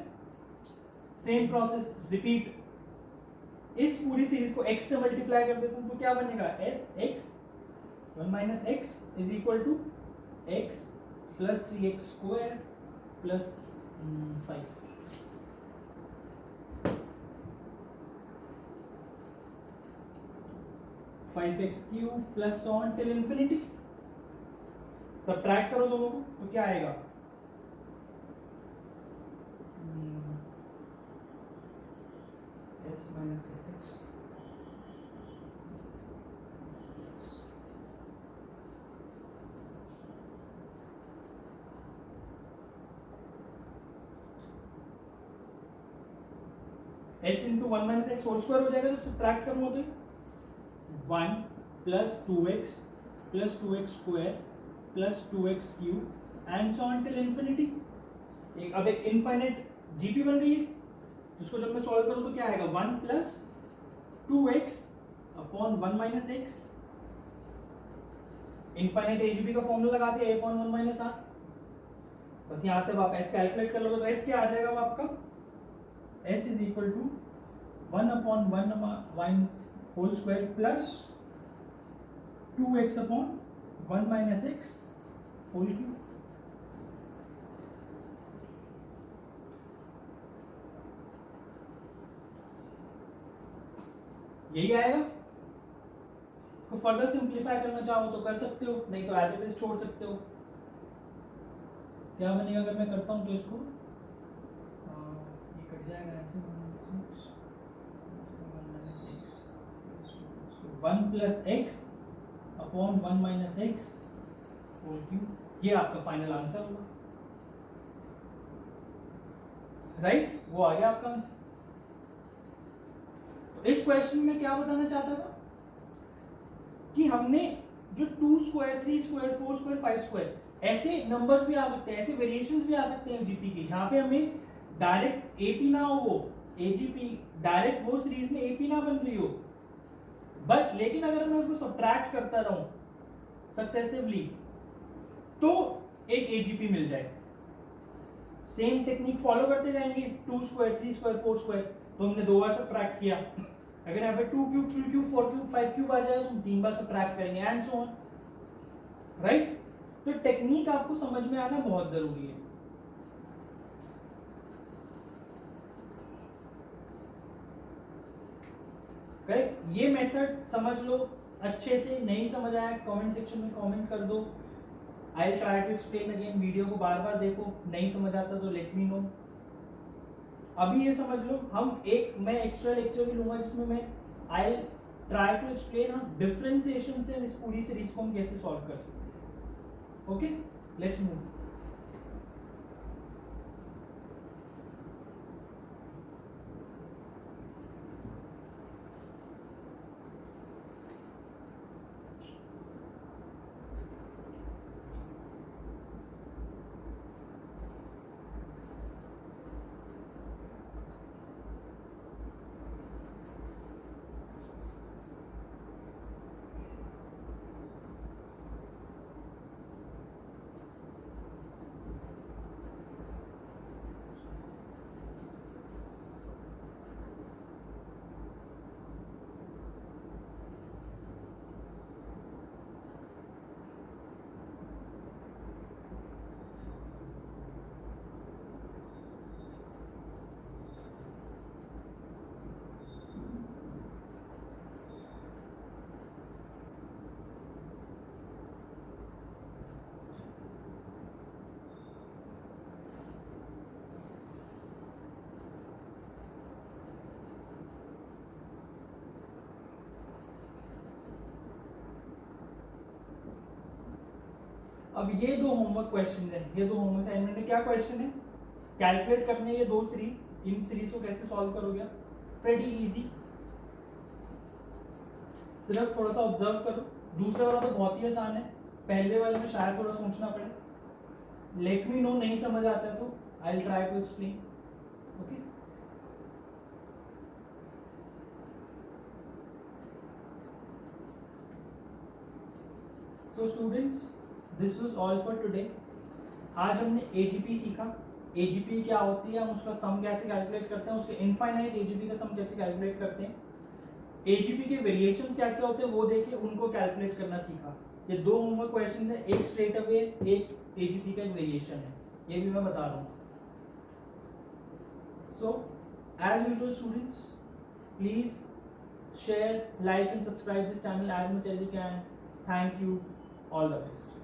सेम प्रोसेस रिपीट, इस पूरी सीरीज को x से मल्टीप्लाई कर देता हूं, तो क्या बनेगा? S X 1 minus x is equal to X plus 3x square plus 5, 5x cube plus on till infinity. Subtract करो दोनों को, तो क्या आएगा? s minus S X s into 1 minus x whole square हो जाएगा जब सब्ट्रैक्ट करूंगा, तो 1 plus 2x plus 2x square plus 2x cube and so on till infinity. अब एक इनफाइनाइट जीपी बन रही है, इसको जब मैं सॉल्व करूं तो क्या आएगा? 1 plus 2x upon 1 minus x. Infinite AGP का फॉर्मूला लगा दिया, a अपॉन 1 माइनस r। बस यहां से आप s कैलकुलेट कर लोगे, तो s क्या आ जाएगा वो आपका? s is equal to 1 upon 1 whole square plus 2x upon 1 minus x whole cube. यही आएगा। को फर्दर सिंप्लीफाई करना चाहो तो कर सकते हो, नहीं तो एज इट इज छोड़ सकते हो। क्या बनेगा अगर मैं करता हूं तो इसको ये कट जाएगा ऐसे, 1 plus x upon 1 minus x whole cube, ये आपका फाइनल आंसर होगा, राइट? वो आ गया आपका आंसर। तो इस क्वेश्चन में क्या बताना चाहता था कि हमने जो 2 स्क्वायर 3 स्क्वायर 4 स्क्वायर 5 स्क्वायर ऐसे नंबर्स भी आ सकते हैं, ऐसे वेरिएशंस भी आ सकते हैं जीपी के, जहां पे हमें डायरेक्ट एपी ना हो, वो एजीपी डायरेक्ट वो सीरीज में एपी ना बन रही हो, बट लेकिन अगर मैं उसको सब्ट्रैक्ट करता रहूं सक्सेसिवली तो एक एजीपी मिल जाए। सेम टेक्निक फॉलो करते जाएंगे, 2 स्क्वायर 3 स्क्वायर 4 स्क्वायर, तो हमने 2 बार सब्ट्रैक्ट किया, अगर यहाँ पे 2 क्यूब 3 क्यूब 4 क्यूब 5 क्यूब आ जाएगा तो हम 3 बार सब्ट्रैक्ट करेंगे एंड सो ऑन, राइट? तो टेक्निक आपको समझ में आना बहुत जरूरी है। करेक्ट? ये मेथड समझ लो अच्छे से, नहीं समझ आया कमेंट सेक्शन में कमेंट कर दो, I will try to explain again, video को बार बार देखो, नहीं समझ आता तो लेट मी नो। अभी ये समझ लो, मैं एक्स्ट्रा लेक्चर भी लूंगा जिसमें मैं आई ट्राई टू एक्सप्लेन हम डिफरेंशिएशन से इस पूरी सीरीज को हम कैसे सॉल्व कर सकते हैं। Okay, let's move. अब ये दो होमवर्क क्वेश्चन है, ये दो होमवर्क असाइनमेंट है। क्या क्वेश्चन है? कैलकुलेट करने ये दो सीरीज, इन सीरीज को कैसे सॉल्व करोगे? प्रेटी इजी, सिर्फ थोड़ा सा ऑब्जर्व करो। दूसरा वाला तो बहुत ही आसान है, पहले वाले में शायद थोड़ा सोचना पड़े। लेट मी नो नहीं समझ आता है तो I will try to explain. Okay, so students, this was all for today. आज हमने एजीपी सीखा, एजीपी क्या होती है, हम उसका सम कैसे कैलकुलेट करते हैं, उसके इनफाइनाइट एजीपी का सम कैसे कैलकुलेट करते हैं, एजीपी के वेरिएशंस क्या क्या होते हैं वो देखे, उनको कैलकुलेट करना सीखा। ये दो होमवर्क क्वेश्चन है, एक स्ट्रेट अवे, एक एजीपी का एक वेरिएशन है, ये भी मैं बता रहा हूँ। So as usual students, please share, like and subscribe this channel as much as you can. Thank you. All the best.